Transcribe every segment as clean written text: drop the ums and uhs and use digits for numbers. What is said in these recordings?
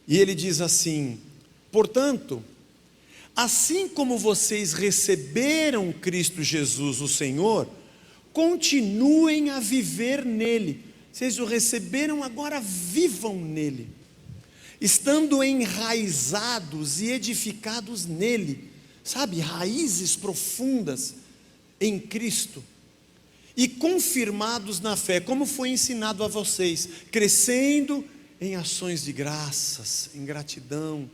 E ele diz assim: portanto, assim como vocês receberam Cristo Jesus, o Senhor, continuem a viver nele. Vocês o receberam, agora vivam nele, estando enraizados e edificados nele, sabe, raízes profundas em Cristo, e confirmados na fé, como foi ensinado a vocês, crescendo em ações de graças, em gratidão.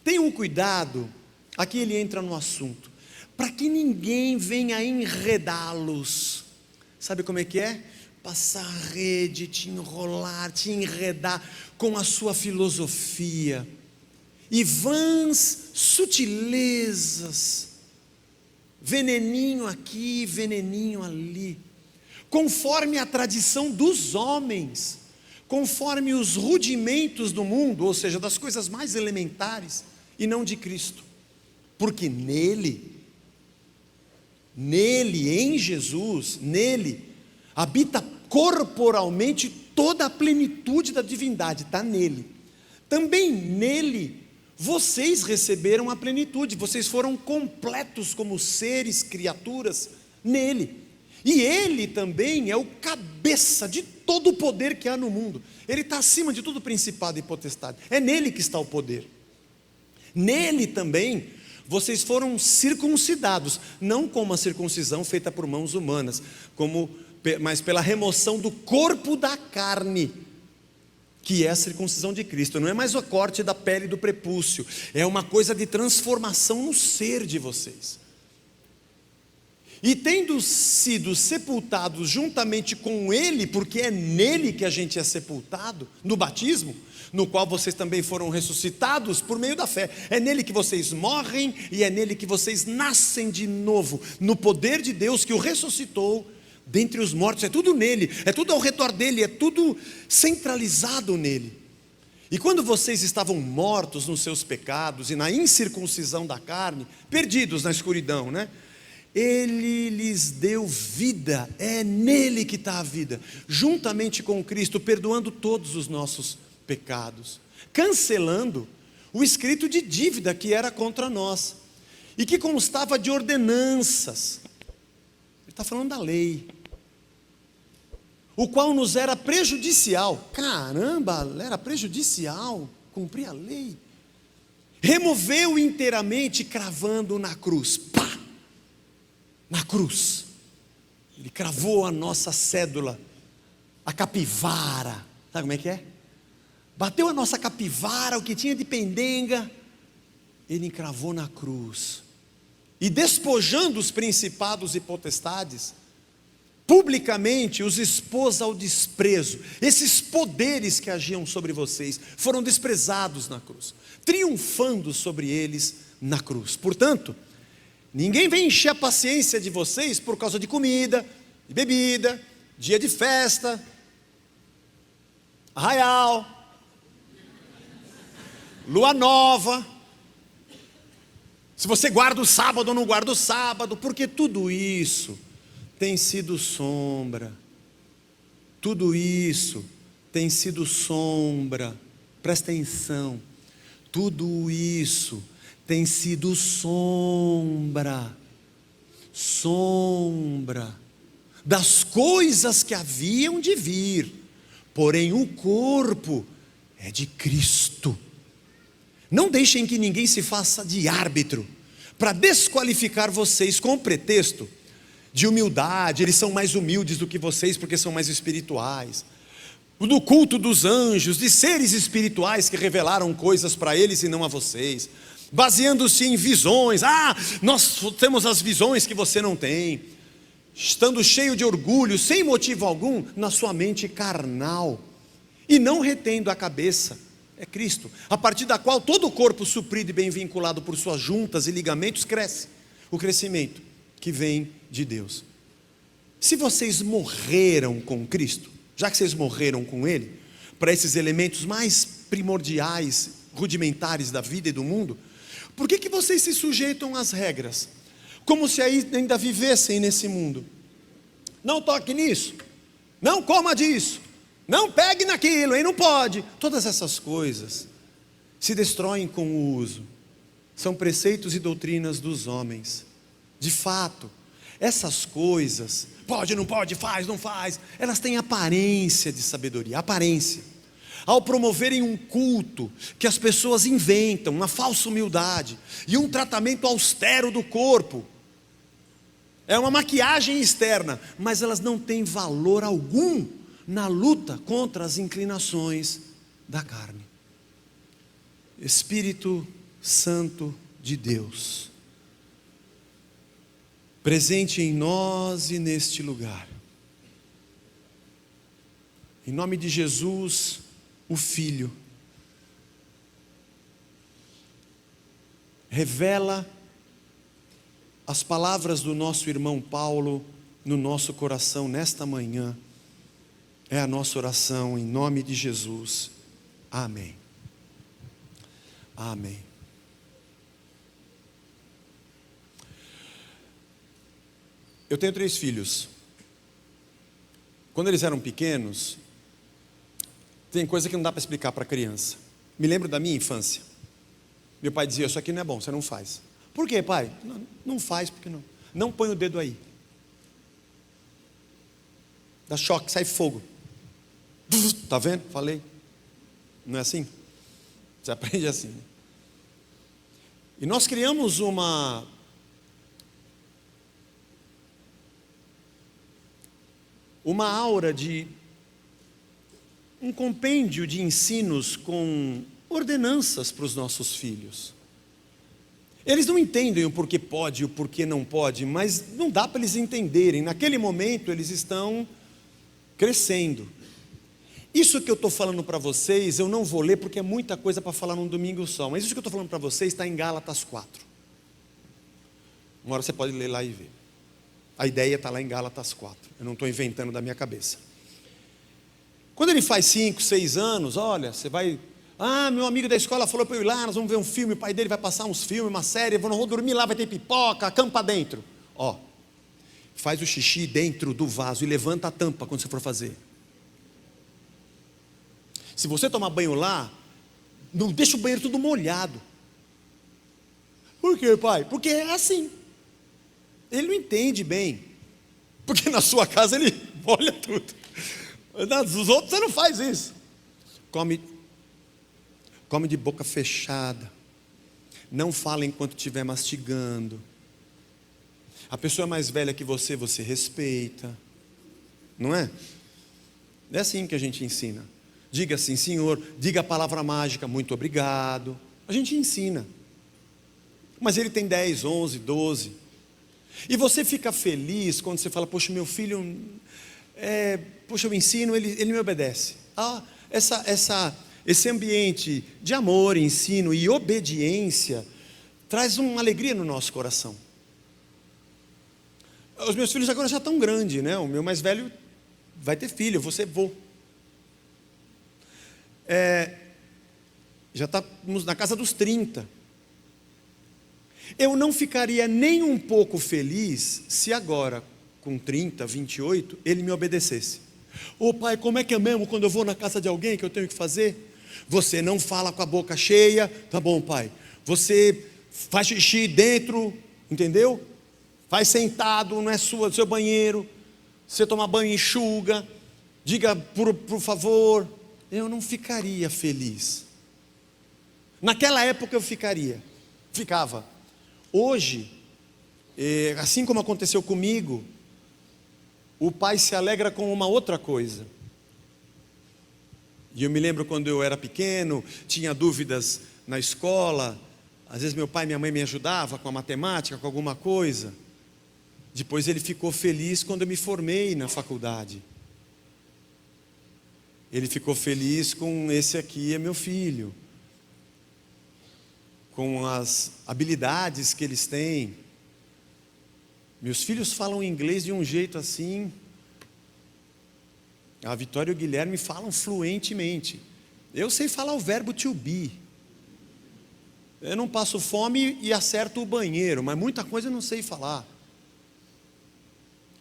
Tenham cuidado, aqui ele entra no assunto, para que ninguém venha enredá-los. Sabe como é que é? Passar a rede, te enrolar, te enredar com a sua filosofia, e vãs sutilezas, veneninho aqui, veneninho ali, conforme a tradição dos homens, conforme os rudimentos do mundo, ou seja, das coisas mais elementares, e não de Cristo, porque nele, em Jesus, nele, habita corporalmente toda a plenitude da divindade, está nele. Também nele, vocês receberam a plenitude, vocês foram completos como seres, criaturas, nele. E ele também é o cabeça de todo o poder que há no mundo. Ele está acima de todo principado e potestade. É nele que está o poder. Nele também vocês foram circuncidados, não com uma circuncisão feita por mãos humanas, mas pela remoção do corpo da carne, que é a circuncisão de Cristo. Não é mais o corte da pele do prepúcio, é uma coisa de transformação no ser de vocês. E tendo sido sepultados juntamente com ele, porque é nele que a gente é sepultado, no batismo, no qual vocês também foram ressuscitados por meio da fé. É nele que vocês morrem e é nele que vocês nascem de novo, no poder de Deus que o ressuscitou dentre os mortos. É tudo nele, é tudo ao redor dele, é tudo centralizado nele. E quando vocês estavam mortos nos seus pecados e na incircuncisão da carne, perdidos na escuridão, né? Ele lhes deu vida, é nele que está a vida, juntamente com Cristo, perdoando todos os nossos pecados, cancelando o escrito de dívida que era contra nós, e que constava de ordenanças. Ele está falando da lei, o qual nos era prejudicial. Caramba, era prejudicial cumprir a lei. Removeu inteiramente, cravando na cruz. Pá! Na cruz, ele cravou a nossa cédula, a capivara, sabe como é que é? Bateu a nossa capivara, o que tinha de pendenga, ele encravou na cruz, e despojando os principados e potestades, publicamente os expôs ao desprezo. Esses poderes que agiam sobre vocês, foram desprezados na cruz, triunfando sobre eles na cruz. Portanto, ninguém vem encher a paciência de vocês por causa de comida, de bebida, dia de festa, arraial, lua nova, se você guarda o sábado ou não guarda o sábado, porque tudo isso tem sido sombra, tudo isso tem sido sombra, presta atenção, tudo isso tem sido sombra das coisas que haviam de vir, porém o corpo é de Cristo. Não deixem que ninguém se faça de árbitro, para desqualificar vocês com o pretexto de humildade. Eles são mais humildes do que vocês, porque são mais espirituais, do culto dos anjos, de seres espirituais que revelaram coisas para eles e não a vocês, baseando-se em visões. Nós temos as visões que você não tem, estando cheio de orgulho, sem motivo algum, na sua mente carnal, e não retendo a cabeça, é Cristo, a partir da qual todo o corpo suprido e bem vinculado por suas juntas e ligamentos cresce, o crescimento que vem de Deus. Se vocês morreram com Cristo, já que vocês morreram com Ele, para esses elementos mais primordiais, rudimentares da vida e do mundo, por que vocês se sujeitam às regras, como se ainda vivessem nesse mundo? Não toque nisso, não coma disso, não pegue naquilo, aí não pode. Todas essas coisas se destroem com o uso. São preceitos e doutrinas dos homens. De fato, essas coisas, pode, não pode, faz, não faz, elas têm aparência de sabedoria, aparência. Ao promoverem um culto que as pessoas inventam, uma falsa humildade e um tratamento austero do corpo, é uma maquiagem externa, mas elas não têm valor algum na luta contra as inclinações da carne. Espírito Santo de Deus, presente em nós e neste lugar, em nome de Jesus, o Filho, revela as palavras do nosso irmão Paulo no nosso coração nesta manhã. É a nossa oração em nome de Jesus. Amém. Amém. Eu tenho 3 filhos. Quando eles eram pequenos, tem coisa que não dá para explicar para criança. Me lembro da minha infância. Meu pai dizia: isso aqui não é bom, você não faz. Por quê, pai? Não faz, porque não. Não põe o dedo aí. Dá choque, sai fogo. Está vendo? Falei. Não é assim? Você aprende assim. E nós criamos uma aura de um compêndio de ensinos com ordenanças para os nossos filhos. Eles não entendem o porquê pode e o porquê não pode, mas não dá para eles entenderem. Naquele momento eles estão crescendo. Isso que eu estou falando para vocês, eu não vou ler porque é muita coisa para falar num domingo só, mas isso que eu estou falando para vocês está em Gálatas 4. Uma hora você pode ler lá e ver. A ideia está lá em Gálatas 4, eu não estou inventando da minha cabeça. Quando ele faz 5, 6 anos, olha, você vai... meu amigo da escola falou para eu ir lá, nós vamos ver um filme, o pai dele vai passar uns filmes, uma série, vou dormir lá, vai ter pipoca, campa dentro. Faz o xixi dentro do vaso e levanta a tampa quando você for fazer. Se você tomar banho lá, não deixa o banheiro tudo molhado. Por quê, pai? Porque é assim. Ele não entende bem. Porque na sua casa ele molha tudo. Dos outros você não faz isso. Come de boca fechada. Não fala enquanto estiver mastigando. A pessoa mais velha que você respeita. Não é? É assim que a gente ensina. Diga assim: Senhor, diga a palavra mágica, muito obrigado. A gente ensina. Mas ele tem 10, 11, 12. E você fica feliz quando você fala: poxa, meu filho, poxa, eu ensino, ele me obedece. Esse ambiente de amor, ensino e obediência traz uma alegria no nosso coração. Os meus filhos agora já estão grandes, né? O meu mais velho vai ter filho, eu vou ser vô. Já está na casa dos 30. Eu não ficaria nem um pouco feliz se agora, com 30, 28, ele me obedecesse. Pai, como é que é mesmo quando eu vou na casa de alguém que eu tenho que fazer? Você não fala com a boca cheia. Tá bom, pai. Você faz xixi dentro, entendeu? Faz sentado, não é do seu banheiro. Você toma banho, enxuga. Diga por favor. Eu não ficaria feliz. Naquela época eu ficava. Hoje, assim como aconteceu comigo, o pai se alegra com uma outra coisa. E eu me lembro quando eu era pequeno, tinha dúvidas na escola, às vezes meu pai e minha mãe me ajudavam com a matemática, com alguma coisa. Depois ele ficou feliz quando eu me formei na faculdade. Ele ficou feliz com esse aqui, é meu filho, com as habilidades que eles têm. Meus filhos falam inglês de um jeito assim. A Vitória e o Guilherme falam fluentemente. Eu sei falar o verbo to be. Eu não passo fome e acerto o banheiro, mas muita coisa eu não sei falar.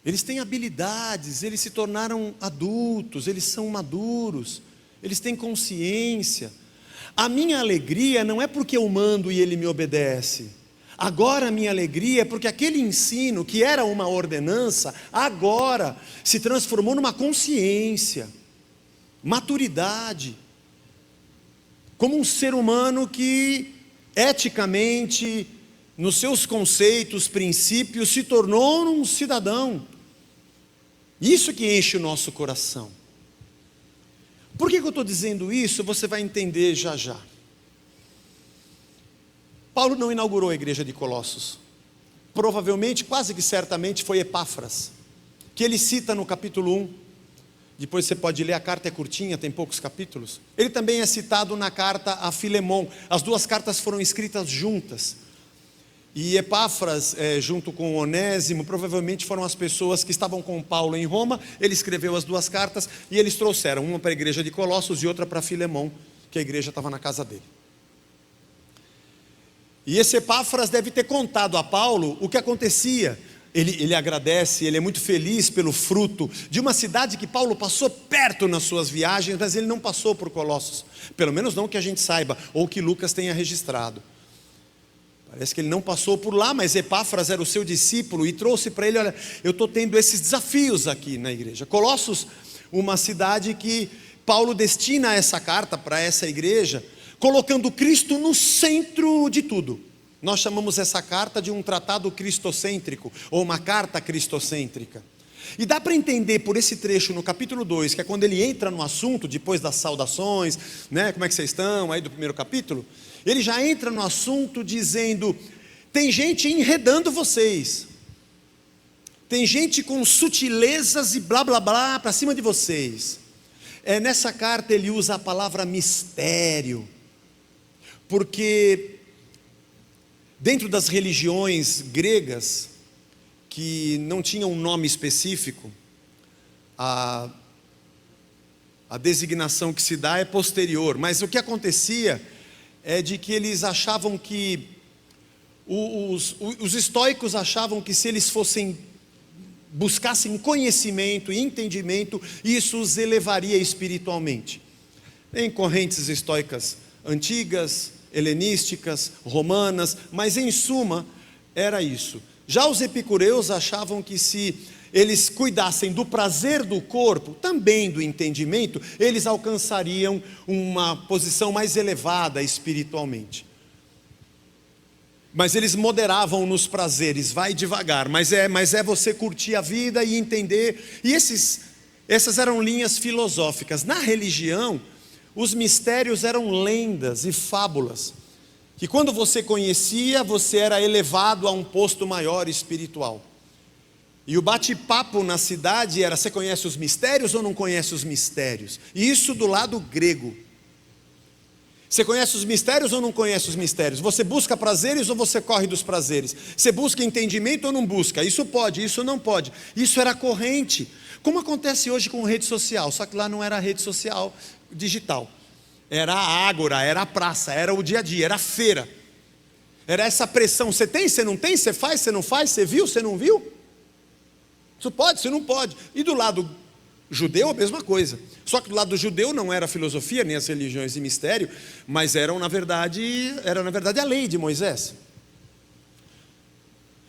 Eles têm habilidades, eles se tornaram adultos, eles são maduros, eles têm consciência. A minha alegria não é porque eu mando e ele me obedece. Agora a minha alegria é porque aquele ensino que era uma ordenança, agora se transformou numa consciência, maturidade, como um ser humano que eticamente, nos seus conceitos, princípios, se tornou um cidadão. Isso que enche o nosso coração. Por que eu estou dizendo isso? Você vai entender já já. Paulo não inaugurou a igreja de Colossos. Provavelmente, quase que certamente, foi Epáfras, que ele cita no capítulo 1. Depois você pode ler, a carta é curtinha, tem poucos capítulos. Ele também é citado na carta a Filemon. As duas cartas foram escritas juntas. E Epáfras, junto com Onésimo, provavelmente foram as pessoas que estavam com Paulo em Roma. Ele escreveu as duas cartas e eles trouxeram uma para a igreja de Colossos e outra para Filemon, que a igreja estava na casa dele. E esse Epáfras deve ter contado a Paulo o que acontecia. Ele agradece, ele é muito feliz pelo fruto de uma cidade que Paulo passou perto nas suas viagens, mas ele não passou por Colossos. Pelo menos não que a gente saiba, ou que Lucas tenha registrado. Parece que ele não passou por lá, mas Epáfras era o seu discípulo e trouxe para ele: olha, eu estou tendo esses desafios aqui na igreja. Colossos, uma cidade que Paulo destina essa carta para essa igreja, colocando Cristo no centro de tudo. Nós chamamos essa carta de um tratado cristocêntrico, ou uma carta cristocêntrica. E dá para entender por esse trecho no capítulo 2, que é quando ele entra no assunto, depois das saudações, né, como é que vocês estão, aí do primeiro capítulo, ele já entra no assunto dizendo: tem gente enredando vocês, tem gente com sutilezas e blá blá blá para cima de vocês. Nessa carta ele usa a palavra mistério, porque dentro das religiões gregas, que não tinham um nome específico, a designação que se dá é posterior, mas o que acontecia é de que eles achavam que, os estoicos achavam que se eles buscassem conhecimento e entendimento, isso os elevaria espiritualmente. Em correntes estoicas antigas, helenísticas, romanas, mas em suma era isso. Já os epicureus achavam que se eles cuidassem do prazer do corpo, também do entendimento, eles alcançariam uma posição mais elevada espiritualmente. Mas eles moderavam nos prazeres, vai devagar, mas é você curtir a vida e entender. E essas eram linhas filosóficas. Na religião, os mistérios eram lendas e fábulas, que quando você conhecia, você era elevado a um posto maior espiritual. E o bate-papo na cidade era: você conhece os mistérios ou não conhece os mistérios? E isso do lado grego. Você conhece os mistérios ou não conhece os mistérios? Você busca prazeres ou você corre dos prazeres? Você busca entendimento ou não busca? Isso pode, isso não pode. Isso era corrente, como acontece hoje com rede social, só que lá não era rede social digital. Era a ágora, era a praça, era o dia a dia, era a feira. Era essa pressão: você tem, você não tem, você faz, você não faz, você viu, você não viu? Isso pode, você não pode. E do lado judeu a mesma coisa. Só que do lado judeu não era a filosofia, nem as religiões de mistério, mas era na verdade a lei de Moisés.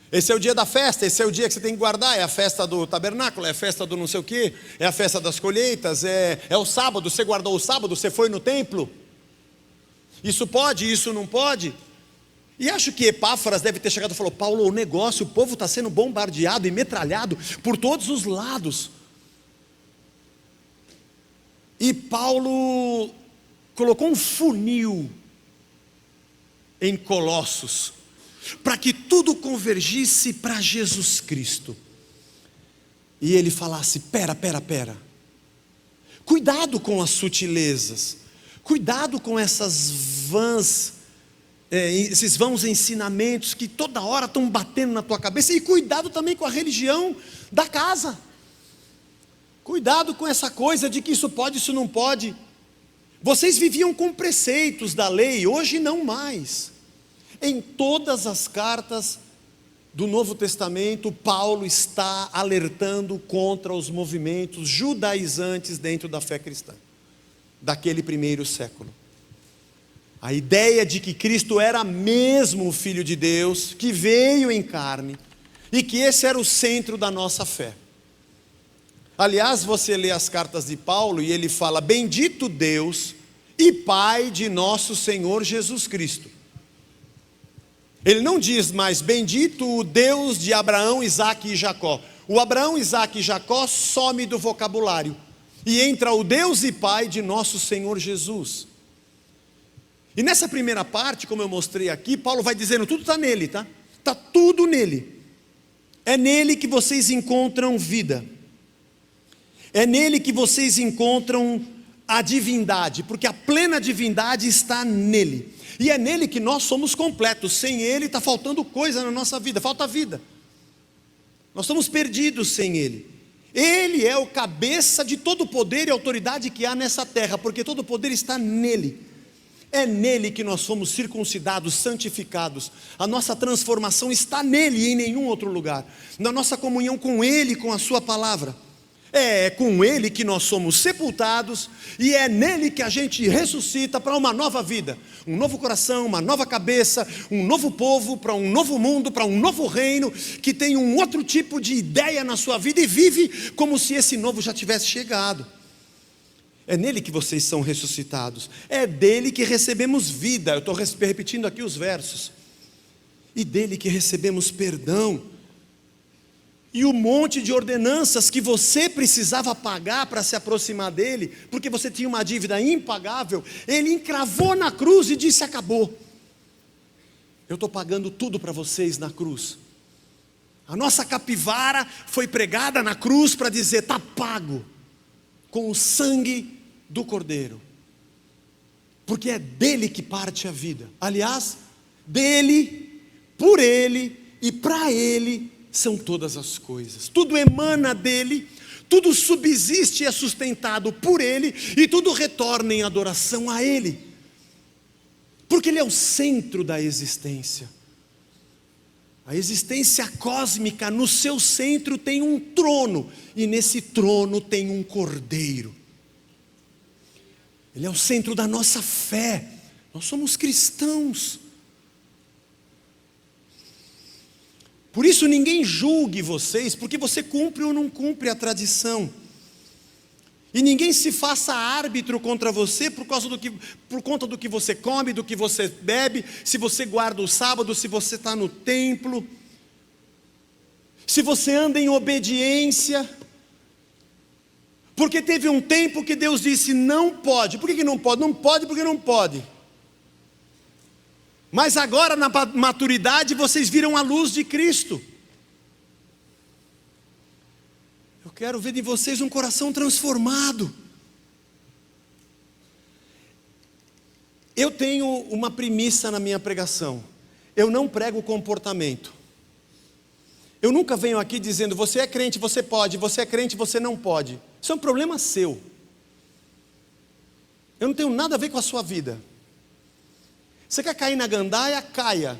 Esse é o dia da festa, esse é o dia que você tem que guardar, é a festa do tabernáculo, é a festa do não sei o quê, é a festa das colheitas, é o sábado, você guardou o sábado, você foi no templo. Isso pode, isso não pode. E acho que Epáfras deve ter chegado e falou: Paulo, o negócio, o povo está sendo bombardeado e metralhado por todos os lados. E Paulo colocou um funil em Colossos, para que tudo convergisse para Jesus Cristo. E ele falasse: pera, cuidado com as sutilezas, cuidado com esses vãos ensinamentos que toda hora estão batendo na tua cabeça, e cuidado também com a religião da casa. Cuidado com essa coisa de que isso pode, isso não pode. Vocês viviam com preceitos da lei, hoje não mais. Em todas as cartas do Novo Testamento, Paulo está alertando contra os movimentos judaizantes dentro da fé cristã, daquele primeiro século. A ideia de que Cristo era mesmo o Filho de Deus, que veio em carne, e que esse era o centro da nossa fé. Aliás, você lê as cartas de Paulo e ele fala: bendito Deus e Pai de nosso Senhor Jesus Cristo. Ele não diz mais bendito o Deus de Abraão, Isaque e Jacó. O Abraão, Isaque e Jacó some do vocabulário, e entra o Deus e Pai de nosso Senhor Jesus. E nessa primeira parte, como eu mostrei aqui, Paulo vai dizendo, tudo está nele, tá? Está tudo nele. É nele que vocês encontram vida. É nele que vocês encontram a divindade, porque a plena divindade está nele. E é nele que nós somos completos. Sem ele está faltando coisa na nossa vida, falta vida. Nós estamos perdidos sem ele. Ele é o cabeça de todo o poder e autoridade que há nessa terra, porque todo o poder está nele. É nele que nós fomos circuncidados, santificados. A nossa transformação está nele e em nenhum outro lugar. Na nossa comunhão com ele, com a sua palavra. É com ele que nós somos sepultados, e é nele que a gente ressuscita para uma nova vida, um novo coração, uma nova cabeça, um novo povo, para um novo mundo, para um novo reino, que tem um outro tipo de ideia na sua vida e vive como se esse novo já tivesse chegado. É nele que vocês são ressuscitados, é dele que recebemos vida. Eu estou repetindo aqui os versos. E dele que recebemos perdão. E o monte de ordenanças que você precisava pagar para se aproximar dele, porque você tinha uma dívida impagável, ele encravou na cruz e disse: acabou. Eu estou pagando tudo para vocês na cruz. A nossa capivara foi pregada na cruz para dizer: está pago, com o sangue do Cordeiro. Porque é dele que parte a vida. Aliás, dele, por ele e para ele são todas as coisas. Tudo emana dele, tudo subsiste e é sustentado por ele, e tudo retorna em adoração a ele, porque ele é o centro da existência. A existência cósmica, no seu centro tem um trono, e nesse trono tem um cordeiro. Ele é o centro da nossa fé. Nós somos cristãos. Por isso ninguém julgue vocês, porque você cumpre ou não cumpre a tradição. E ninguém se faça árbitro contra você por conta do que você come, do que você bebe, se você guarda o sábado, se você está no templo, se você anda em obediência. Porque teve um tempo que Deus disse: não pode. Por que não pode? Não pode porque não pode. Mas agora na maturidade vocês viram a luz de Cristo. Eu quero ver em vocês um coração transformado. Eu tenho uma premissa na minha pregação: eu não prego comportamento. Eu nunca venho aqui dizendo: você é crente, você pode, você é crente, você não pode. Isso é um problema seu. Eu não tenho nada a ver com a sua vida. Você quer cair na gandaia? Caia.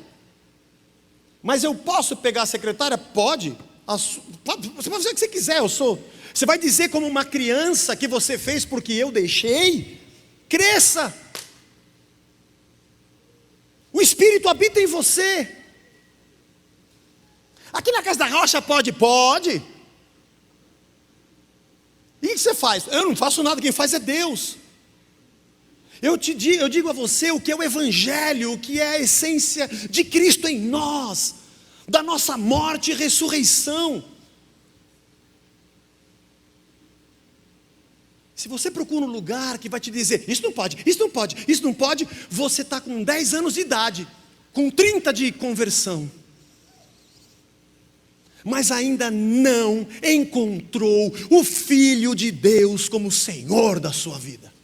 Mas eu posso pegar a secretária? Pode. Você pode fazer o que você quiser, eu sou. Você vai dizer como uma criança que você fez porque eu deixei? Cresça. O Espírito habita em você. Aqui na Casa da Rocha pode? Pode. E o que você faz? Eu não faço nada, quem faz é Deus. Eu digo a você o que é o Evangelho, o que é a essência de Cristo em nós, da nossa morte e ressurreição. Se você procura um lugar que vai te dizer: isso não pode, isso não pode, isso não pode, você está com 10 anos de idade, com 30 de conversão, mas ainda não encontrou o Filho de Deus como Senhor da sua vida.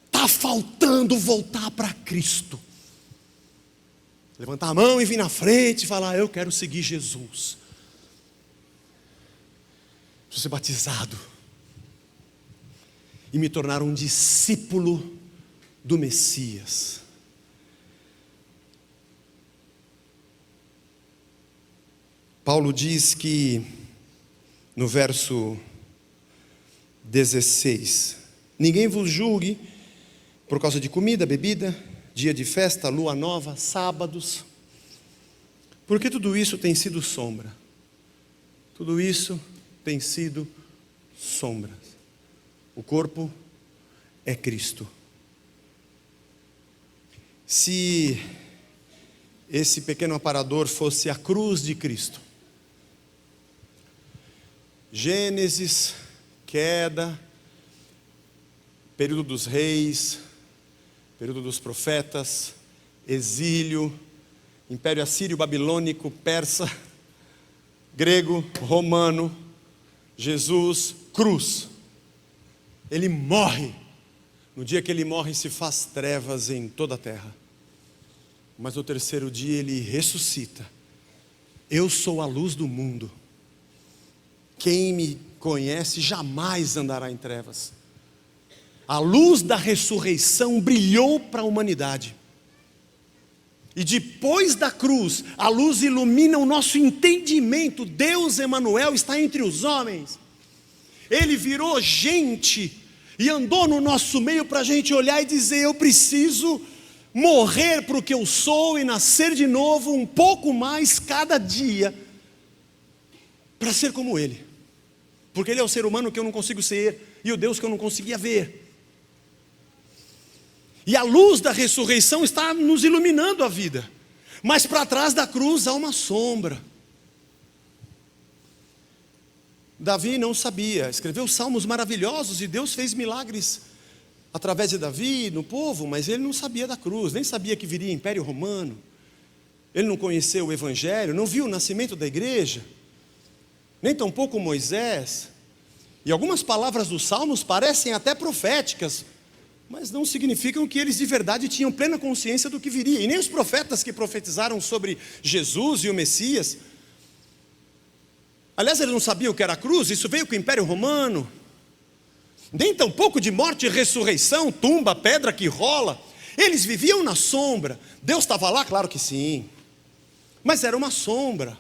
Está faltando voltar para Cristo. Levantar a mão e vir na frente e falar: eu quero seguir Jesus. Preciso ser batizado e me tornar um discípulo do Messias. Paulo diz que no verso 16: ninguém vos julgue por causa de comida, bebida, dia de festa, lua nova, sábados. Porque tudo isso tem sido sombra. Tudo isso tem sido sombra. O corpo é Cristo. Se esse pequeno aparador fosse a cruz de Cristo, Gênesis, queda, período dos reis, período dos profetas, exílio, Império Assírio, Babilônico, Persa, grego, romano, Jesus, cruz. Ele morre. No dia que ele morre, se faz trevas em toda a terra. Mas no terceiro dia ele ressuscita. Eu sou a luz do mundo. Quem me conhece jamais andará em trevas. A luz da ressurreição brilhou para a humanidade. E depois da cruz, a luz ilumina o nosso entendimento. Deus Emanuel está entre os homens. Ele virou gente e andou no nosso meio para a gente olhar e dizer: eu preciso morrer para o que eu sou e nascer de novo um pouco mais cada dia, para ser como Ele. Porque Ele é o ser humano que eu não consigo ser e o Deus que eu não conseguia ver. E a luz da ressurreição está nos iluminando a vida. Mas para trás da cruz há uma sombra. Davi não sabia, escreveu salmos maravilhosos e Deus fez milagres através de Davi, no povo, mas ele não sabia da cruz, nem sabia que viria Império Romano. Ele não conheceu o Evangelho, não viu o nascimento da igreja, nem tampouco Moisés. E algumas palavras dos salmos parecem até proféticas, mas não significam que eles de verdade tinham plena consciência do que viria. E nem os profetas que profetizaram sobre Jesus e o Messias. Aliás, eles não sabiam o que era a cruz, isso veio com o Império Romano. Nem tampouco de morte e ressurreição, tumba, pedra que rola. Eles viviam na sombra. Deus estava lá? Claro que sim. Mas era uma sombra.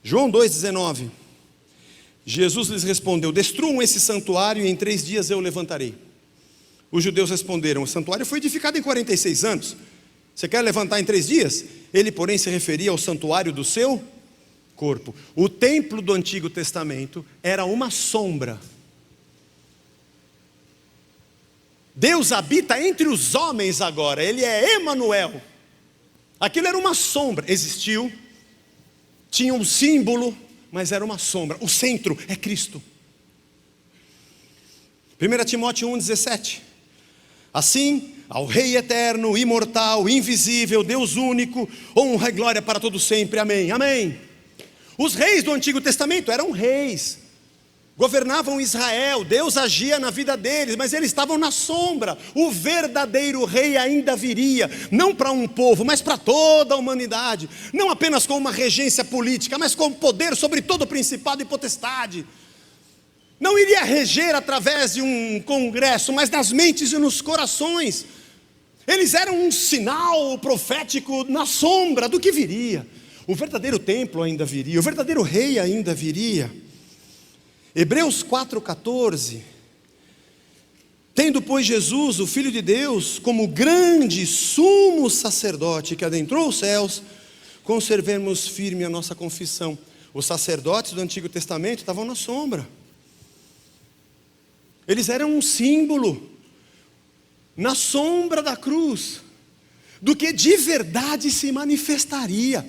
João 2,19. Jesus lhes respondeu: destruam esse santuário e em 3 dias eu o levantarei. Os judeus responderam: o santuário foi edificado em 46 anos. Você quer levantar em 3 dias? Ele, porém, se referia ao santuário do seu corpo. O templo do Antigo Testamento era uma sombra. Deus habita entre os homens agora. Ele é Emanuel. Aquilo era uma sombra. Existiu, tinha um símbolo, mas era uma sombra. O centro é Cristo. 1 Timóteo 1,17. Assim, ao Rei eterno, imortal, invisível, Deus único, honra e glória para todo sempre. Amém. Amém. Os reis do Antigo Testamento eram reis, governavam Israel, Deus agia na vida deles, mas eles estavam na sombra. O verdadeiro rei ainda viria, não para um povo, mas para toda a humanidade, não apenas com uma regência política, mas com poder sobre todo o principado e potestade. Não iria reger através de um congresso, mas nas mentes e nos corações. Eles eram um sinal profético na sombra do que viria. O verdadeiro templo ainda viria, o verdadeiro rei ainda viria. Hebreus 4,14. Tendo, pois, Jesus, o Filho de Deus, como grande sumo sacerdote que adentrou os céus, conservemos firme a nossa confissão. Os sacerdotes do Antigo Testamento estavam na sombra. Eles eram um símbolo, na sombra da cruz, do que de verdade se manifestaria.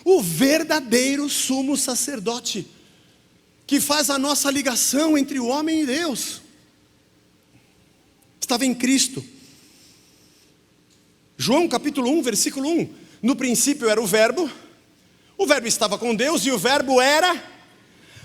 O verdadeiro sumo sacerdote, que faz a nossa ligação entre o homem e Deus, estava em Cristo. João capítulo 1, versículo 1. No princípio era o verbo estava com Deus e o verbo era...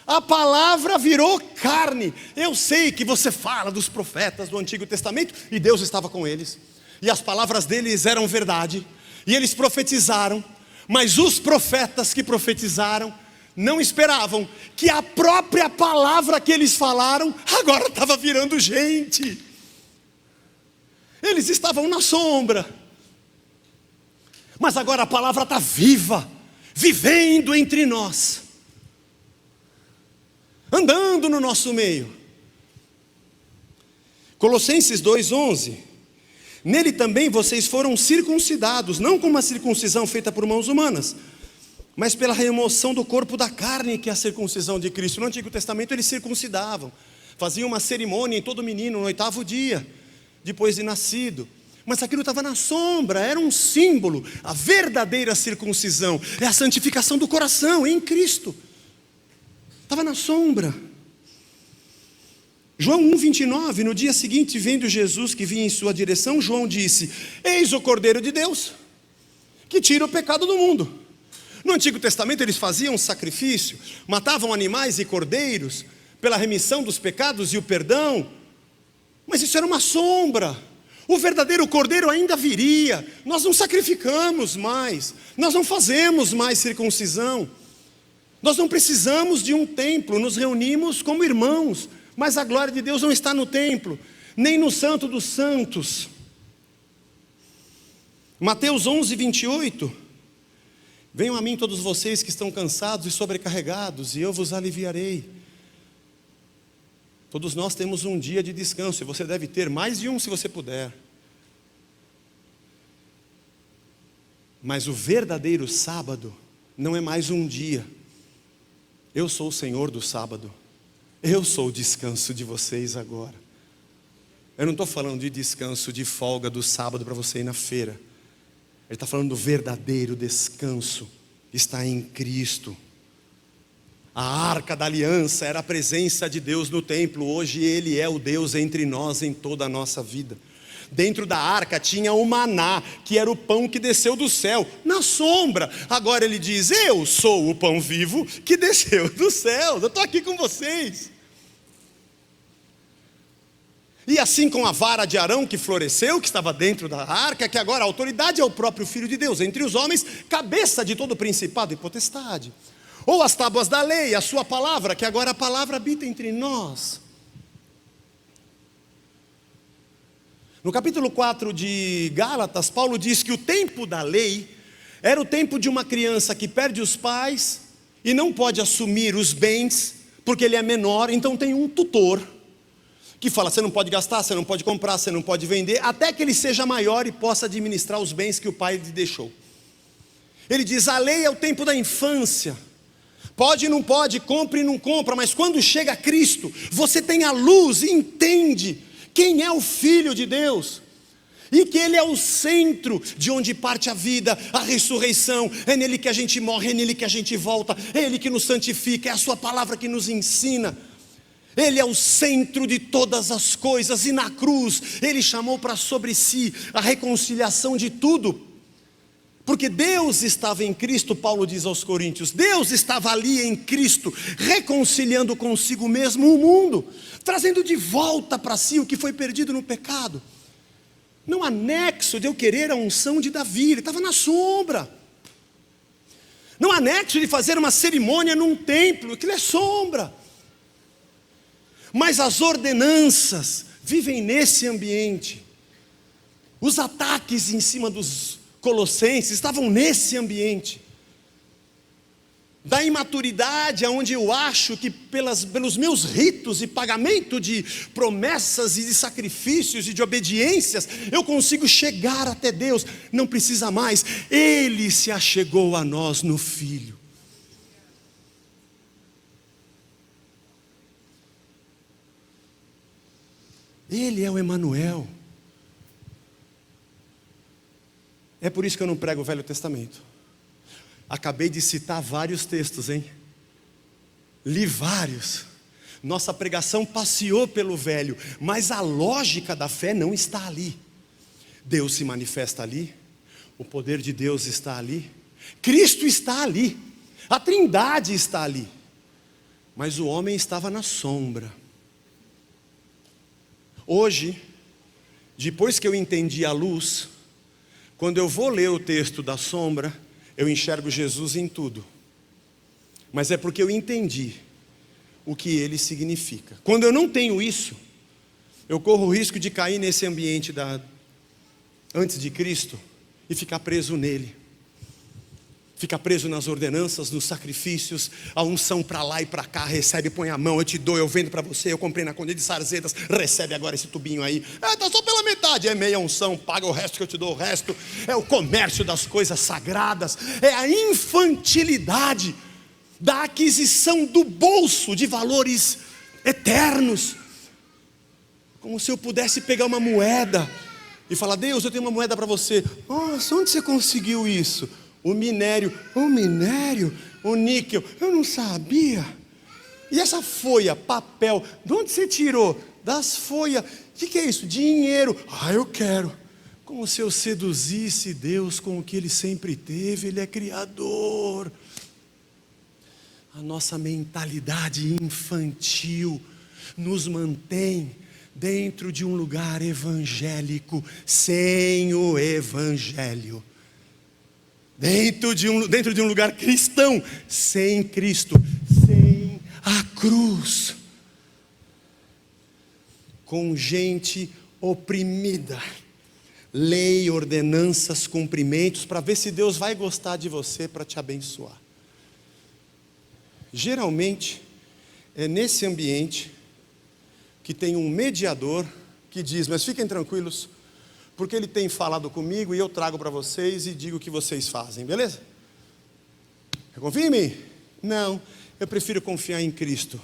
A palavra virou carne. Eu sei que você fala dos profetas do Antigo Testamento, e Deus estava com eles, e as palavras deles eram verdade, e eles profetizaram, mas os profetas que profetizaram não esperavam que a própria palavra que eles falaram agora estava virando gente. Eles estavam na sombra, mas agora a palavra está viva, vivendo entre nós, andando no nosso meio. Colossenses 2:11. Nele também vocês foram circuncidados, não com uma circuncisão feita por mãos humanas, mas pela remoção do corpo da carne, que é a circuncisão de Cristo. No Antigo Testamento eles circuncidavam, faziam uma cerimônia em todo menino no 8º dia, depois de nascido. Mas aquilo estava na sombra, era um símbolo. A verdadeira circuncisão é a santificação do coração em Cristo. Estava na sombra. João 1:29, no dia seguinte, vendo Jesus que vinha em sua direção, João disse: eis o Cordeiro de Deus, que tira o pecado do mundo. No Antigo Testamento eles faziam um sacrifício, matavam animais e cordeiros, pela remissão dos pecados e o perdão, mas isso era uma sombra. O verdadeiro Cordeiro ainda viria. Nós não sacrificamos mais, nós não fazemos mais circuncisão, nós não precisamos de um templo, nos reunimos como irmãos, mas a glória de Deus não está no templo, nem no Santo dos Santos. Mateus 11:28. Venham a mim todos vocês que estão cansados e sobrecarregados, e eu vos aliviarei. Todos nós temos um dia de descanso, e você deve ter mais de um se você puder. Mas o verdadeiro sábado não é mais um dia. Eu sou o Senhor do sábado. Eu sou o descanso de vocês agora. Eu não estou falando de descanso, de folga do sábado para você ir na feira. Ele está falando do verdadeiro descanso. Está em Cristo. A arca da aliança era a presença de Deus no templo. Hoje Ele é o Deus entre nós em toda a nossa vida. Dentro da arca tinha o maná, que era o pão que desceu do céu, na sombra. Agora Ele diz: eu sou o pão vivo que desceu do céu. Eu estou aqui com vocês. E assim com a vara de Arão que floresceu, que estava dentro da arca, que agora a autoridade é o próprio Filho de Deus, entre os homens, cabeça de todo principado e potestade. Ou as tábuas da lei, a sua palavra, que agora a palavra habita entre nós. No capítulo 4 de Gálatas, Paulo diz que o tempo da lei era o tempo de uma criança que perde os pais e não pode assumir os bens, porque ele é menor, então tem um tutor que fala: você não pode gastar, você não pode comprar, você não pode vender, até que ele seja maior e possa administrar os bens que o pai lhe deixou. Ele diz: a lei é o tempo da infância, pode e não pode, compra e não compra, mas quando chega Cristo, você tem a luz e entende quem é o Filho de Deus, e que Ele é o centro de onde parte a vida, a ressurreição. É nele que a gente morre, é nele que a gente volta, é Ele que nos santifica, é a sua palavra que nos ensina. Ele é o centro de todas as coisas, e na cruz Ele chamou para sobre si a reconciliação de tudo, porque Deus estava em Cristo. Paulo diz aos Coríntios: Deus estava ali em Cristo, reconciliando consigo mesmo o mundo, trazendo de volta para si o que foi perdido no pecado. Não há nexo de eu querer a unção de Davi, ele estava na sombra. Não há nexo de fazer uma cerimônia num templo, aquilo é sombra. Mas as ordenanças vivem nesse ambiente. Os ataques em cima dos colossenses estavam nesse ambiente. Da imaturidade, onde eu acho que pelos meus ritos e pagamento de promessas e de sacrifícios e de obediências, eu consigo chegar até Deus. Não precisa mais, Ele se achegou a nós no Filho. Ele é o Emanuel. É por isso que eu não prego o Velho Testamento. Acabei de citar vários textos, hein? Li vários. Nossa pregação passeou pelo Velho, mas a lógica da fé não está ali. Deus se manifesta ali, o poder de Deus está ali, Cristo está ali, a Trindade está ali, mas o homem estava na sombra. Hoje, depois que eu entendi a luz, quando eu vou ler o texto da sombra, eu enxergo Jesus em tudo, mas é porque eu entendi o que ele significa. Quando eu não tenho isso, eu corro o risco de cair nesse ambiente antes de Cristo e ficar preso nele. fica preso nas ordenanças, nos sacrifícios, a unção para lá e para cá, recebe, põe a mão, eu te dou, eu vendo para você, eu comprei na Conde de Sarzetas, recebe agora esse tubinho aí, tá só pela metade, é meia unção, paga o resto que eu te dou, o resto é o comércio das coisas sagradas, é a infantilidade da aquisição do bolso de valores eternos, como se eu pudesse pegar uma moeda e falar: Deus, eu tenho uma moeda para você. Nossa, onde você conseguiu isso? O minério, o níquel, eu não sabia. E essa folha, papel, de onde você tirou? Das folhas. O que é isso? Dinheiro. Eu quero. Como se eu seduzisse Deus com o que Ele sempre teve. Ele é Criador. A nossa mentalidade infantil nos mantém dentro de um lugar evangélico, sem o Evangelho. Dentro de um lugar cristão, sem Cristo, sem a cruz, com gente oprimida, lei, ordenanças, cumprimentos, para ver se Deus vai gostar de você para te abençoar. Geralmente, é nesse ambiente que tem um mediador que diz: mas fiquem tranquilos, porque ele tem falado comigo e eu trago para vocês e digo o que vocês fazem, beleza? Confia em mim? Não, eu prefiro confiar em Cristo.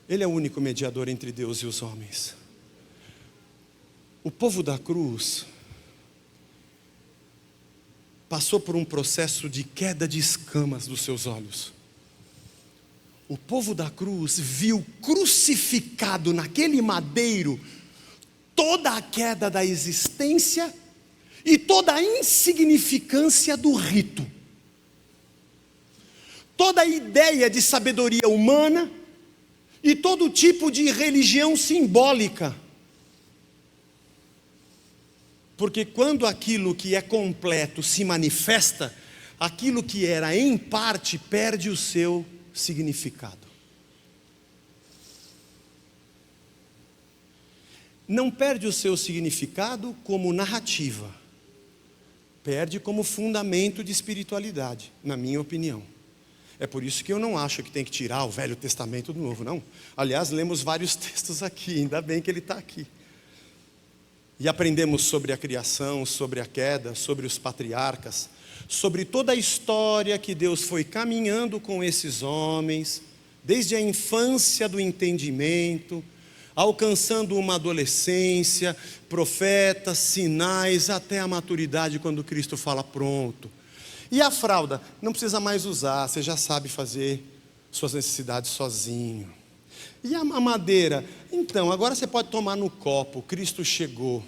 Ele é o único mediador entre Deus e os homens. O povo da cruz passou por um processo de queda de escamas dos seus olhos. O povo da cruz viu crucificado naquele madeiro toda a queda da existência e toda a insignificância do rito, toda a ideia de sabedoria humana e todo tipo de religião simbólica. Porque quando aquilo que é completo se manifesta, aquilo que era em parte perde o seu significado. Não perde o seu significado como narrativa, perde como fundamento de espiritualidade, na minha opinião. É por isso que eu não acho que tem que tirar o Velho Testamento do Novo, não. Aliás, lemos vários textos aqui, ainda bem que ele está aqui. E aprendemos sobre a criação, sobre a queda, sobre os patriarcas, sobre toda a história que Deus foi caminhando com esses homens, desde a infância do entendimento, alcançando uma adolescência, profetas, sinais, até a maturidade, quando Cristo fala: pronto. E a fralda? Não precisa mais usar, você já sabe fazer suas necessidades sozinho. E a madeira? Então, agora você pode tomar no copo, Cristo chegou.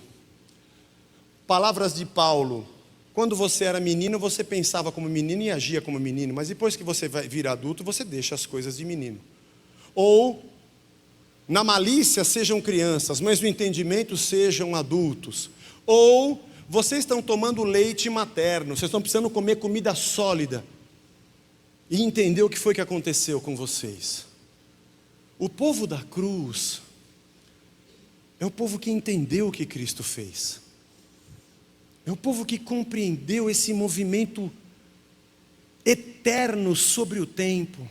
Palavras de Paulo: quando você era menino, você pensava como menino e agia como menino, mas depois que você vai vir adulto, você deixa as coisas de menino. Ou, na malícia sejam crianças, mas no entendimento sejam adultos. Ou, vocês estão tomando leite materno, vocês estão precisando comer comida sólida, e entender o que foi que aconteceu com vocês. O povo da cruz é o povo que entendeu o que Cristo fez. É o povo que compreendeu esse movimento eterno sobre o tempo.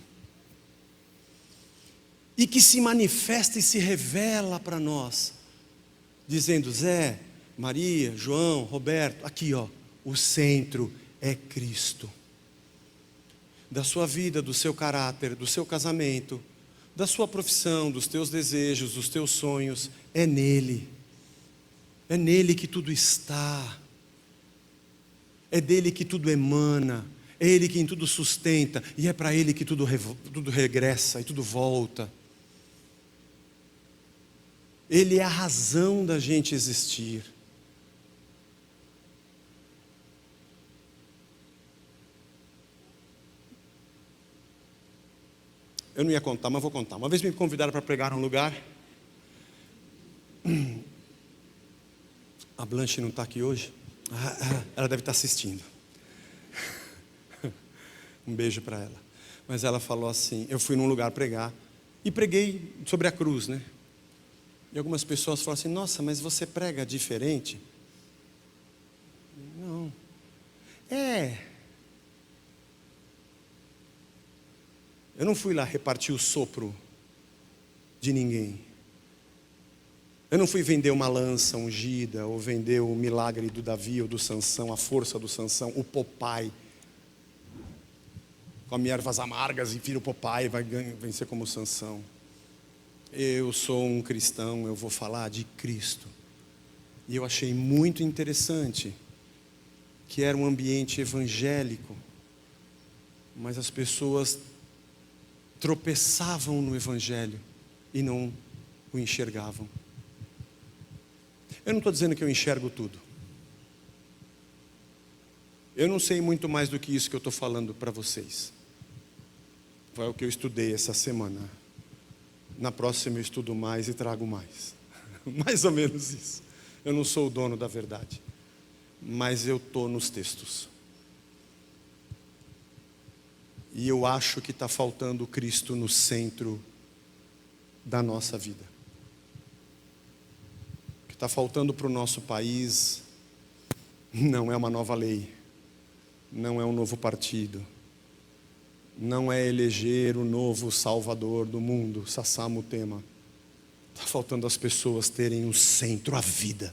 E que se manifesta e se revela para nós, dizendo: Zé, Maria, João, Roberto, aqui ó, o centro é Cristo. Da sua vida, do seu caráter, do seu casamento, da sua profissão, dos teus desejos, dos teus sonhos, é nele. É nele que tudo está. É dele que tudo emana. É ele quem tudo sustenta. E é para ele que tudo regressa e tudo volta. Ele é a razão da gente existir. Eu não ia contar, mas vou contar. Uma vez me convidaram para pregar num lugar. A Blanche não está aqui hoje. Ela deve estar assistindo. Um beijo para ela. Mas ela falou assim: eu fui num lugar pregar e preguei sobre a cruz, né? E algumas pessoas falaram assim: nossa, mas você prega diferente? Não. Eu não fui lá repartir o sopro de ninguém. Eu não fui vender uma lança ungida, ou vender o milagre do Davi ou do Sansão, a força do Sansão, o Popeye. Come ervas amargas e vira o Popeye, vai vencer como Sansão. Eu sou um cristão, eu vou falar de Cristo. E eu achei muito interessante que era um ambiente evangélico, mas as pessoas tropeçavam no evangelho e não o enxergavam. Eu não estou dizendo que eu enxergo tudo. Eu não sei muito mais do que isso que eu estou falando para vocês. Foi o que eu estudei essa semana. Na próxima eu estudo mais e trago mais. Mais ou menos isso. Eu não sou o dono da verdade, mas eu estou nos textos. E eu acho que está faltando Cristo no centro da nossa vida. O que está faltando para o nosso país não é uma nova lei, não é um novo partido, não é eleger o novo salvador do mundo, Sassá Mutema. Está faltando as pessoas terem um centro, a vida.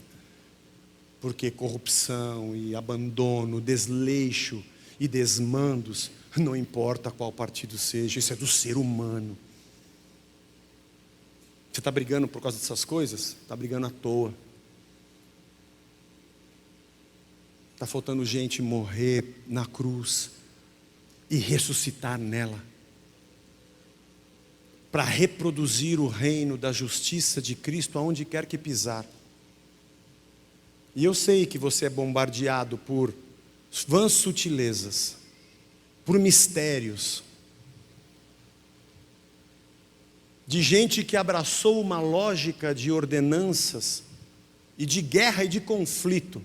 Porque corrupção e abandono, desleixo e desmandos, não importa qual partido seja, isso é do ser humano. Você está brigando por causa dessas coisas? Está brigando à toa. Está faltando gente morrer na cruz e ressuscitar nela, para reproduzir o reino da justiça de Cristo aonde quer que pisar. E eu sei que você é bombardeado por vãs sutilezas, por mistérios, de gente que abraçou uma lógica de ordenanças e de guerra e de conflito.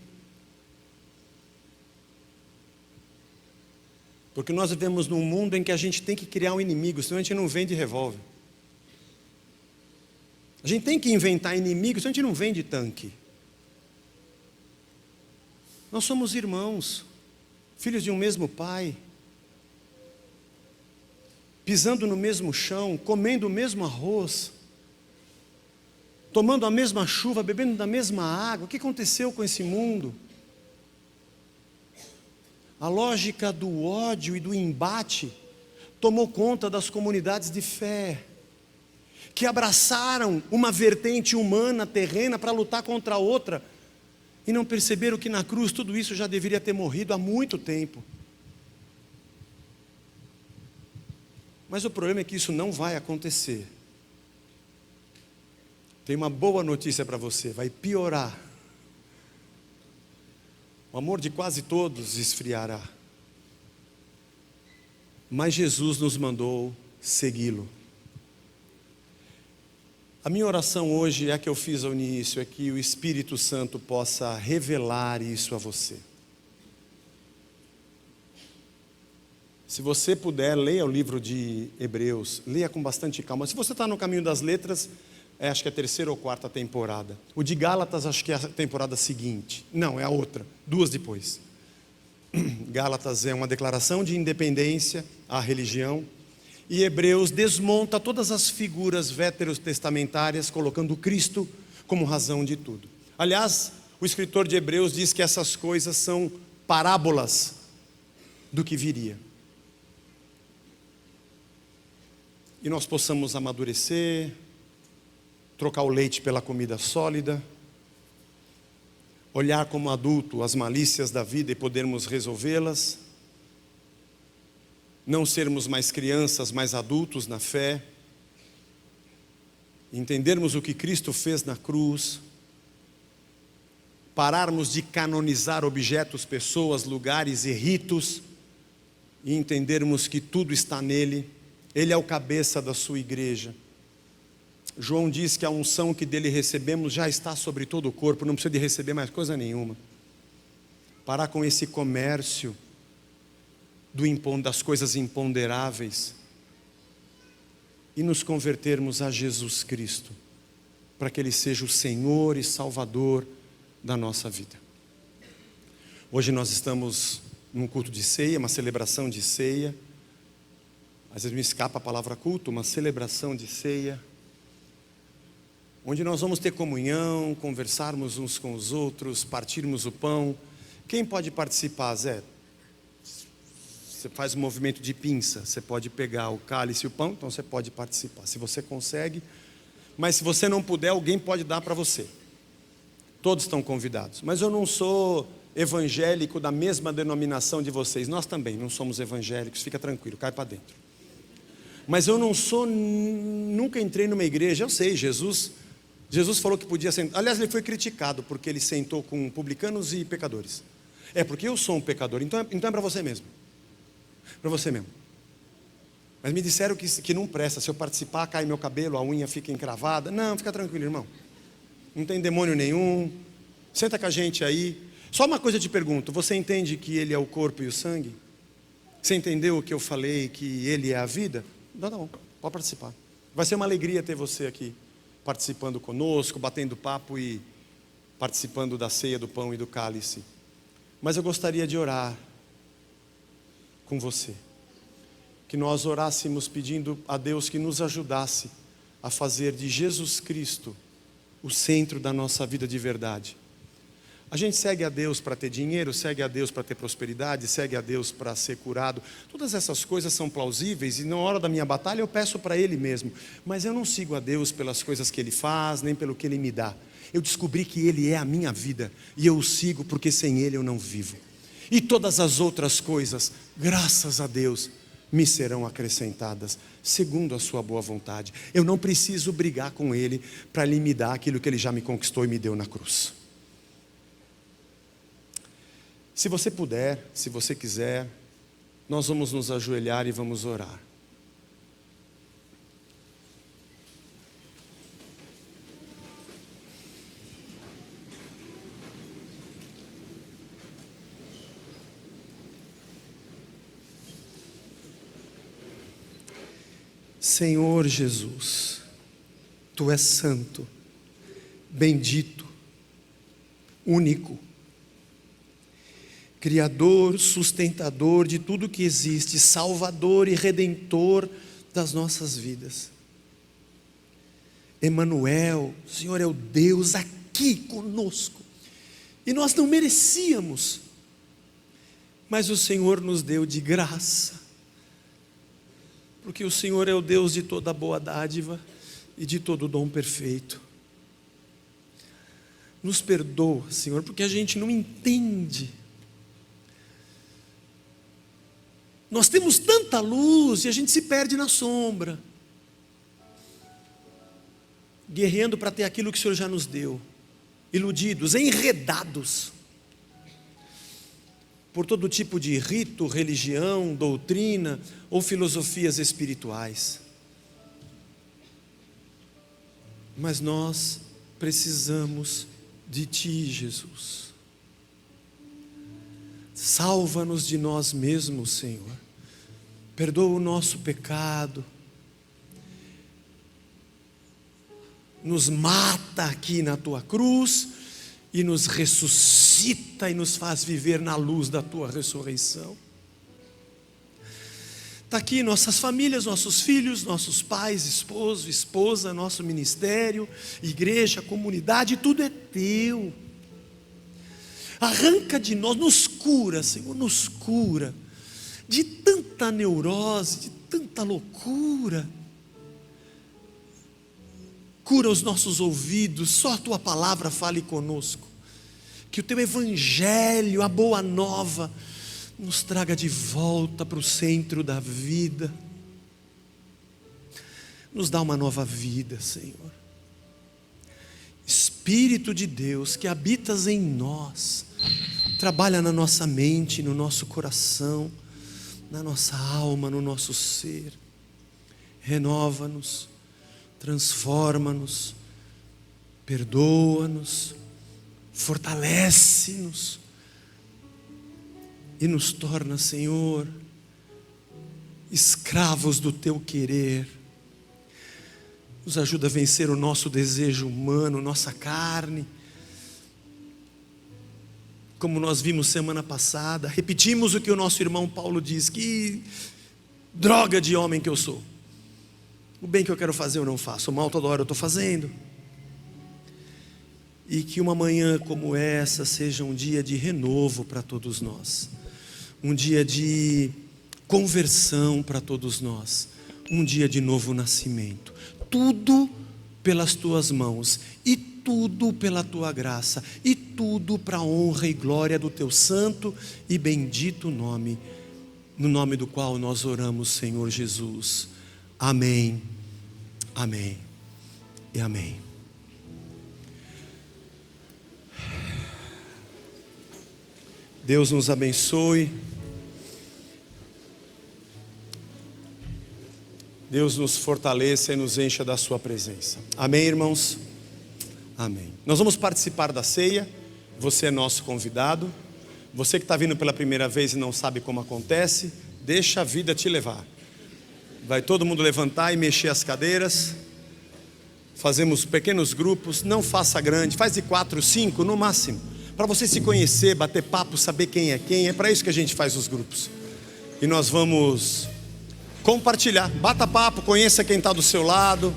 Porque nós vivemos num mundo em que a gente tem que criar um inimigo, senão a gente não vende revólver. A gente tem que inventar inimigos, senão a gente não vende tanque. Nós somos irmãos, filhos de um mesmo pai, pisando no mesmo chão, comendo o mesmo arroz, tomando a mesma chuva, bebendo da mesma água. O que aconteceu com esse mundo? A lógica do ódio e do embate tomou conta das comunidades de fé, que abraçaram uma vertente humana, terrena, para lutar contra a outra, e não perceberam que na cruz tudo isso já deveria ter morrido há muito tempo. Mas o problema é que isso não vai acontecer. Tem uma boa notícia para você, vai piorar. O amor de quase todos esfriará. Mas Jesus nos mandou segui-lo. A minha oração hoje é a que eu fiz ao início, é que o Espírito Santo possa revelar isso a você. Se você puder, leia o livro de Hebreus, leia com bastante calma. Se você está no caminho das letras, acho que é a 3ª ou 4ª temporada. O de Gálatas, acho que é a temporada seguinte. Não, é a outra, 2 depois. Gálatas é uma declaração de independência à religião. E Hebreus desmonta todas as figuras veterotestamentárias, colocando Cristo como razão de tudo. Aliás, o escritor de Hebreus diz que essas coisas são parábolas do que viria. E nós possamos amadurecer, trocar o leite pela comida sólida, olhar como adulto as malícias da vida e podermos resolvê-las, não sermos mais crianças, mais adultos na fé, entendermos o que Cristo fez na cruz, pararmos de canonizar objetos, pessoas, lugares e ritos, e entendermos que tudo está nele. Ele é o cabeça da sua igreja. João diz que a unção que dele recebemos já está sobre todo o corpo, não precisa de receber mais coisa nenhuma. Parar com esse comércio das coisas imponderáveis e nos convertermos a Jesus Cristo, para que Ele seja o Senhor e Salvador da nossa vida. Hoje nós estamos num culto de ceia, uma celebração de ceia. às vezes me escapa a palavra culto, uma celebração de ceia, onde nós vamos ter comunhão, conversarmos uns com os outros, partirmos o pão. Quem pode participar, Zé? Você faz um movimento de pinça, você pode pegar o cálice e o pão, então você pode participar, se você consegue. Mas se você não puder, alguém pode dar para você. Todos estão convidados. Mas eu não sou evangélico da mesma denominação de vocês. Nós também não somos evangélicos, fica tranquilo, cai para dentro. Mas eu não sou, nunca entrei numa igreja, eu sei, Jesus falou que podia sentar. Aliás, ele foi criticado porque ele sentou com publicanos e pecadores. É porque eu sou um pecador, então é para você mesmo. Para você mesmo. Mas me disseram que não presta, se eu participar cai meu cabelo, a unha fica encravada. Não, fica tranquilo, irmão. Não tem demônio nenhum. Senta com a gente aí. Só uma coisa eu te pergunto, você entende que ele é o corpo e o sangue? Você entendeu o que eu falei, que ele é a vida? Não, tá bom, pode participar. Vai ser uma alegria ter você aqui, participando conosco, batendo papo e participando da ceia do pão e do cálice. Mas eu gostaria de orar com você. Que nós orássemos pedindo a Deus que nos ajudasse a fazer de Jesus Cristo o centro da nossa vida de verdade. A gente segue a Deus para ter dinheiro, segue a Deus para ter prosperidade, segue a Deus para ser curado. Todas essas coisas são plausíveis e na hora da minha batalha eu peço para Ele mesmo. Mas eu não sigo a Deus pelas coisas que Ele faz, nem pelo que Ele me dá. Eu descobri que Ele é a minha vida e eu o sigo porque sem Ele eu não vivo. E todas as outras coisas, graças a Deus, me serão acrescentadas, segundo a sua boa vontade. Eu não preciso brigar com Ele para Ele me dar aquilo que Ele já me conquistou e me deu na cruz. Se você puder, se você quiser, nós vamos nos ajoelhar e vamos orar. Senhor Jesus, Tu és santo, bendito, único, Criador, sustentador de tudo que existe, Salvador e Redentor das nossas vidas. Emanuel, o Senhor é o Deus aqui conosco, e nós não merecíamos, mas o Senhor nos deu de graça, porque o Senhor é o Deus de toda boa dádiva e de todo dom perfeito. Nos perdoa, Senhor, porque a gente não entende. Nós temos tanta luz e a gente se perde na sombra, guerreando para ter aquilo que o Senhor já nos deu, iludidos, enredados por todo tipo de rito, religião, doutrina ou filosofias espirituais. Mas nós precisamos de Ti, Jesus. Salva-nos de nós mesmos, Senhor. Perdoa o nosso pecado. Nos mata aqui na Tua cruz e nos ressuscita e nos faz viver na luz da Tua ressurreição. Está aqui nossas famílias, nossos filhos, nossos pais, esposo, esposa, nosso ministério, igreja, comunidade, tudo é Teu. Arranca de nós, nos cura, Senhor, nos cura de tanta neurose, de tanta loucura. Cura os nossos ouvidos, só a Tua palavra fale conosco. Que o Teu evangelho, a boa nova, nos traga de volta para o centro da vida. Nos dá uma nova vida, Senhor. Espírito de Deus que habitas em nós, trabalha na nossa mente, no nosso coração, na nossa alma, no nosso ser. Renova-nos, transforma-nos, perdoa-nos, fortalece-nos e nos torna, Senhor, escravos do Teu querer. Nos ajuda a vencer o nosso desejo humano, nossa carne. Como nós vimos semana passada, repetimos o que o nosso irmão Paulo diz, que Droga de homem que eu sou. O bem que eu quero fazer eu não faço, o mal toda hora eu estou fazendo. E que uma manhã como essa seja um dia de renovo para todos nós, um dia de conversão para todos nós, um dia de novo nascimento. Tudo pelas tuas mãos, e tudo pela tua graça, e tudo para a honra e glória do teu santo e bendito nome, no nome do qual nós oramos, Senhor Jesus. Amém, amém e amém. Deus nos abençoe. Deus nos fortaleça e nos encha da sua presença. Amém, irmãos? Amém. Nós vamos participar da ceia. Você é nosso convidado. Você que está vindo pela primeira vez e não sabe como acontece, deixa a vida te levar. Vai todo mundo levantar e mexer as cadeiras. Fazemos pequenos grupos. Não faça grande, faz de 4, 5 no máximo, para você se conhecer, bater papo, saber quem é quem. É para isso que a gente faz os grupos. E nós vamos compartilhar, bata papo, conheça quem está do seu lado.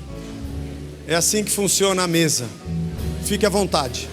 É assim que funciona a mesa. Fique à vontade.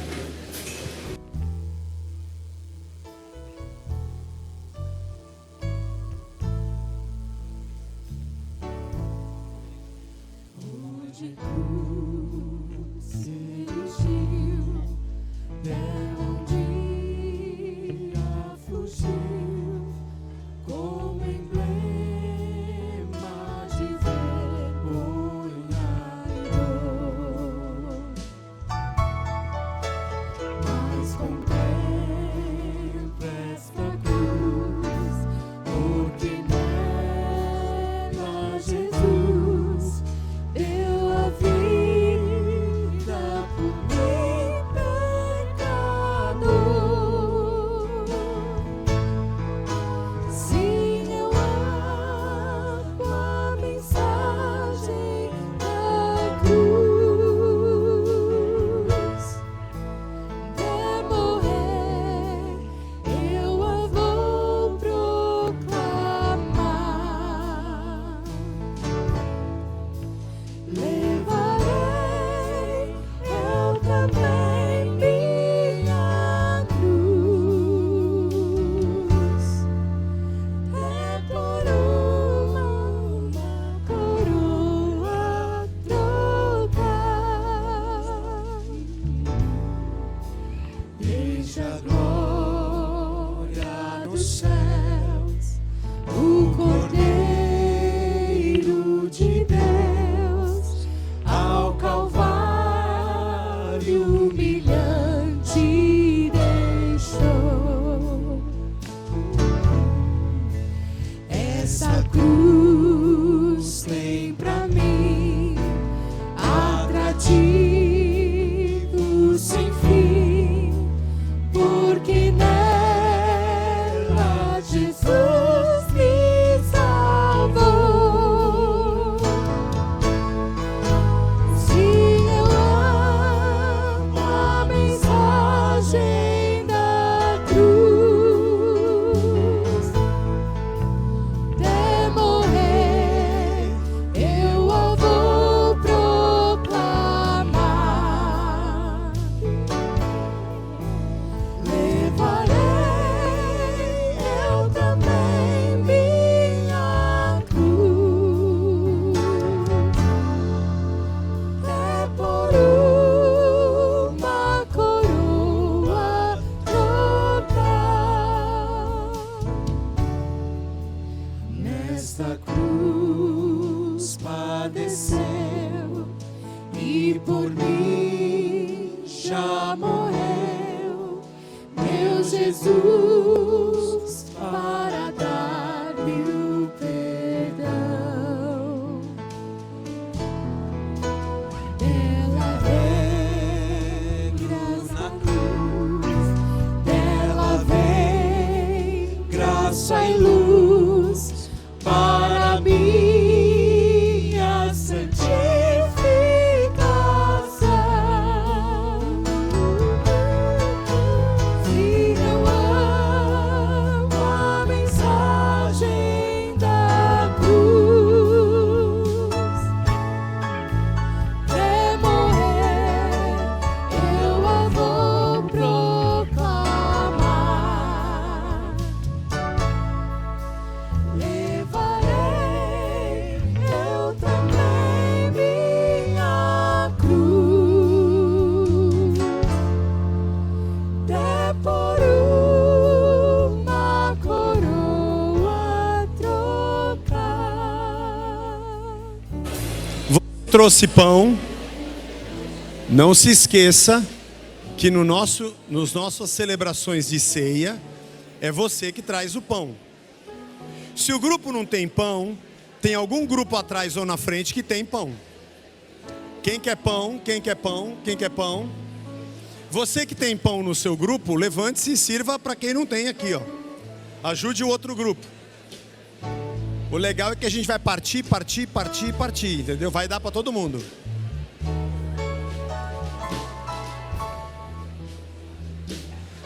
trouxe pão, não se esqueça que nos nossas celebrações de ceia, é você que traz o pão. Se o grupo não tem pão, tem algum grupo atrás ou na frente que tem pão. Quem quer pão? Quem quer pão? Quem quer pão? Você que tem pão no seu grupo, levante-se e sirva para quem não tem aqui, ó. Ajude o outro grupo. O legal é que a gente vai partir, entendeu? Vai dar para todo mundo.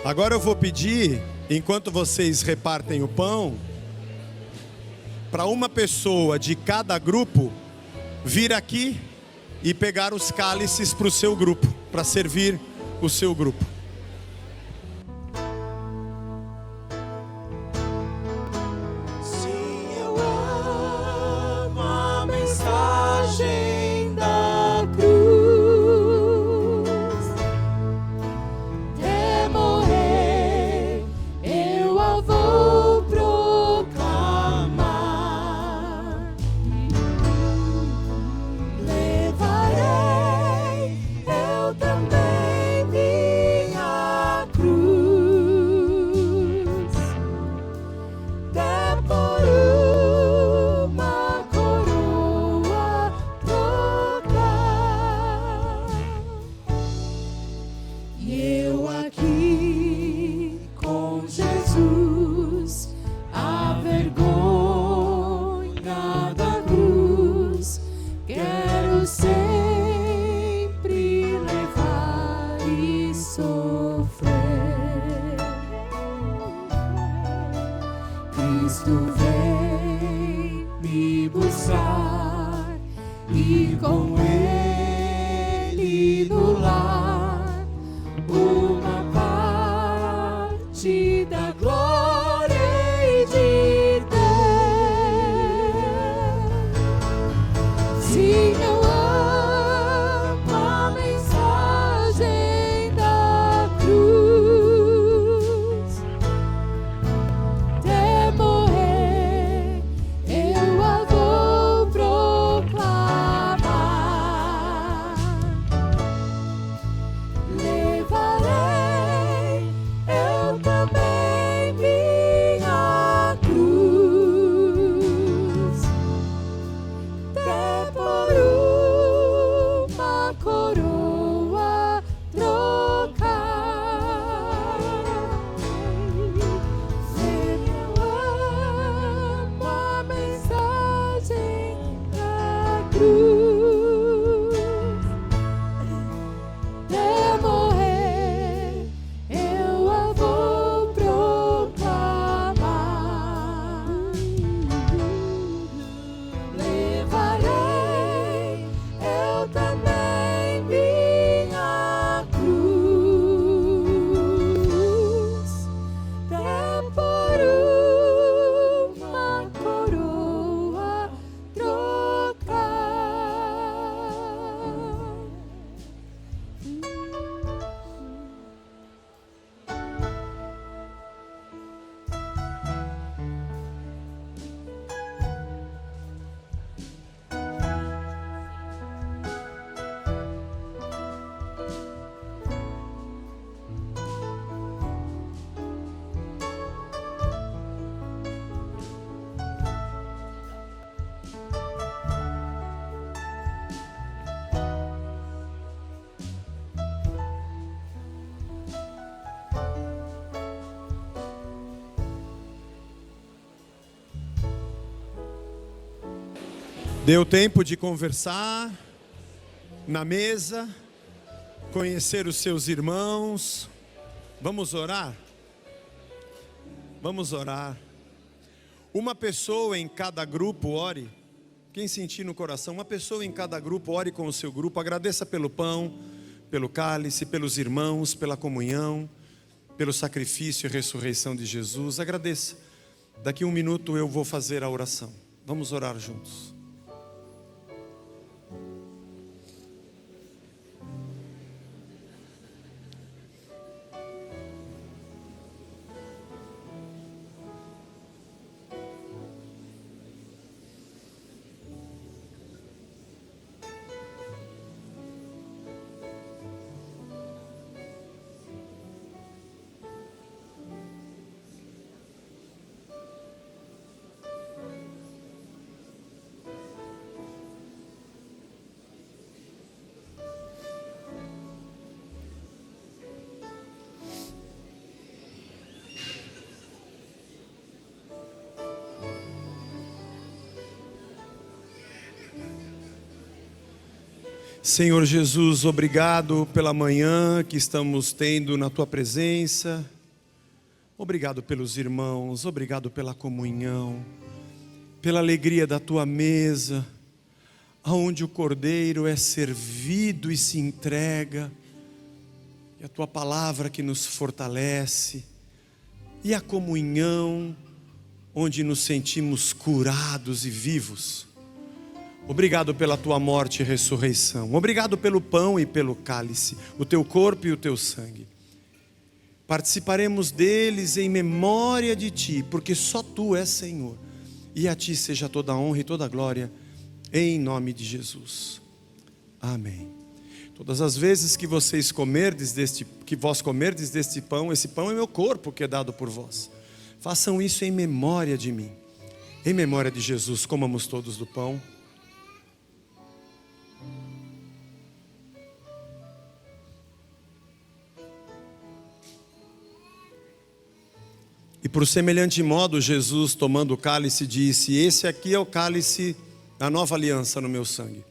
Agora eu vou pedir, enquanto vocês repartem o pão, para uma pessoa de cada grupo vir aqui e pegar os cálices para o seu grupo, para servir o seu grupo. Deu tempo de conversar na mesa, conhecer os seus irmãos. Vamos orar? Vamos orar. Uma pessoa em cada grupo, ore. Quem sentir no coração, uma pessoa em cada grupo, ore com o seu grupo. Agradeça pelo pão, pelo cálice, pelos irmãos, pela comunhão, pelo sacrifício e ressurreição de Jesus. Agradeça. Daqui a 1 minuto eu vou fazer a oração. Vamos orar juntos. Senhor Jesus, obrigado pela manhã que estamos tendo na Tua presença. Obrigado pelos irmãos, obrigado pela comunhão, pela alegria da Tua mesa, aonde o Cordeiro é servido e se entrega, e a Tua palavra que nos fortalece, e a comunhão, onde nos sentimos curados e vivos. Obrigado pela Tua morte e ressurreição. Obrigado pelo pão e pelo cálice, o Teu corpo e o Teu sangue. Participaremos deles em memória de Ti, porque só Tu és Senhor. E a Ti seja toda a honra e toda a glória, em nome de Jesus. Amém. Todas as vezes que vós comerdes deste pão, esse pão é meu corpo que é dado por vós. Façam isso em memória de mim. Em memória de Jesus, comamos todos do pão. E por semelhante modo, Jesus, tomando o cálice, disse: esse aqui é o cálice da nova aliança no meu sangue.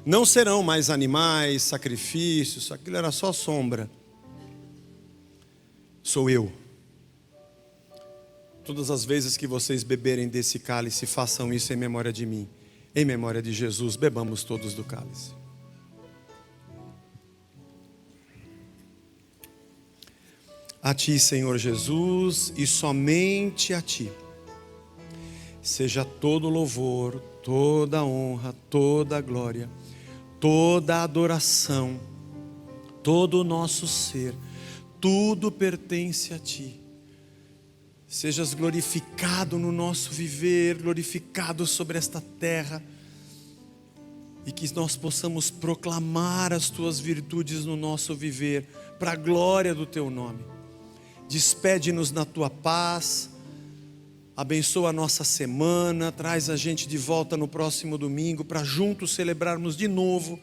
Não serão mais animais, sacrifícios, aquilo era só sombra. Sou eu. Todas as vezes que vocês beberem desse cálice, façam isso em memória de mim. Em memória de Jesus, bebamos todos do cálice. A Ti, Senhor Jesus, e somente a Ti, seja todo louvor, toda honra, toda glória, toda adoração, todo o nosso ser, tudo pertence a Ti. Sejas glorificado no nosso viver, glorificado sobre esta terra, e que nós possamos proclamar as Tuas virtudes no nosso viver, para a glória do Teu nome. Despede-nos na Tua paz, abençoa a nossa semana, traz a gente de volta no próximo domingo, para juntos celebrarmos de novo,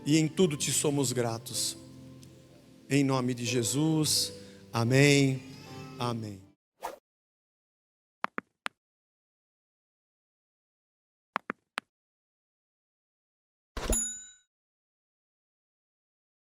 e em tudo Te somos gratos. Em nome de Jesus, amém, amém.